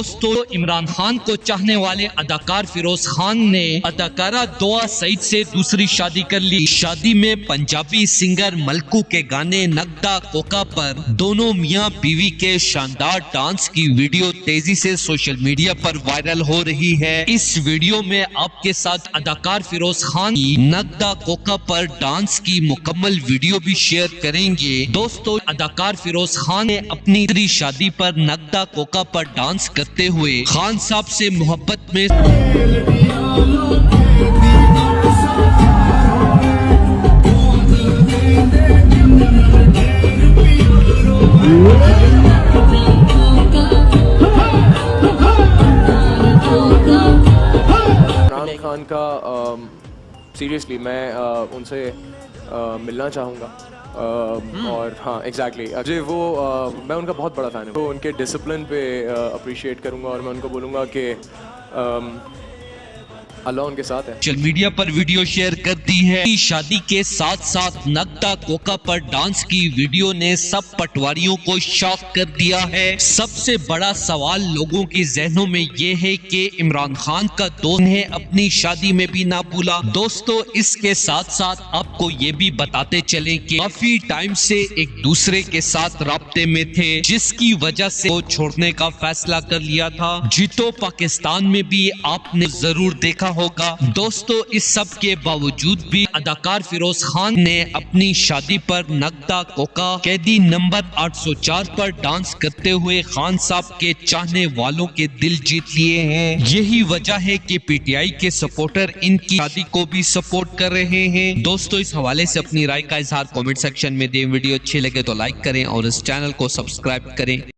दोस्तों, इमरान खान को चाहने वाले अदाकार फिरोज खान ने अदाकारा दुआ सईद से दूसरी शादी कर ली। शादी में पंजाबी सिंगर मलकू के गाने नगदा कोका पर दोनों मियां बीवी के शानदार डांस की वीडियो तेजी से सोशल मीडिया पर वायरल हो रही है। इस वीडियो में आपके साथ अदाकार फिरोज खान की नगदा कोका पर डांस की मुकम्मल वीडियो भी शेयर करेंगे। दोस्तों, अदाकार फिरोज खान ने अपनी दूसरी शादी पर नगदा कोका पर डांस करते हुए खान साहब से मोहब्बत में इमरान खान का सीरियसली मैं उनसे मिलना चाहूँगा और हाँ एग्जैक्टली मुझे वो मैं उनका बहुत बड़ा फ़ैन हूँ। तो उनके डिसिप्लिन पे अप्रिशिएट करूँगा और मैं उनको बोलूँगा कि अल्लाह उनके साथ है। सोशल मीडिया पर वीडियो शेयर कर दी है। शादी के साथ साथ नगदा कोका पर डांस की वीडियो ने सब पटवारियों को शॉक कर दिया है। सबसे बड़ा सवाल लोगों के जहनों में ये है कि इमरान खान का दोस्त है अपनी शादी में भी ना भूला। दोस्तों, इसके साथ साथ आपको ये भी बताते चले कि काफी टाइम से एक दूसरे के साथ राब्ते में थे, जिसकी वजह से वो छोड़ने का फैसला कर लिया था। जीतो पाकिस्तान में भी आपने जरूर देखा होगा। दोस्तों, इस सब के बावजूद भी अदाकार फिरोज खान ने अपनी शादी पर नगदा कोका कैदी नंबर 804 पर डांस करते हुए खान साहब के चाहने वालों के दिल जीत लिए हैं। यही वजह है कि पीटीआई के सपोर्टर इनकी शादी को भी सपोर्ट कर रहे हैं। दोस्तों, इस हवाले से अपनी राय का इजहार कमेंट सेक्शन में दें। वीडियो अच्छी लगे तो लाइक करें और इस चैनल को सब्सक्राइब करें।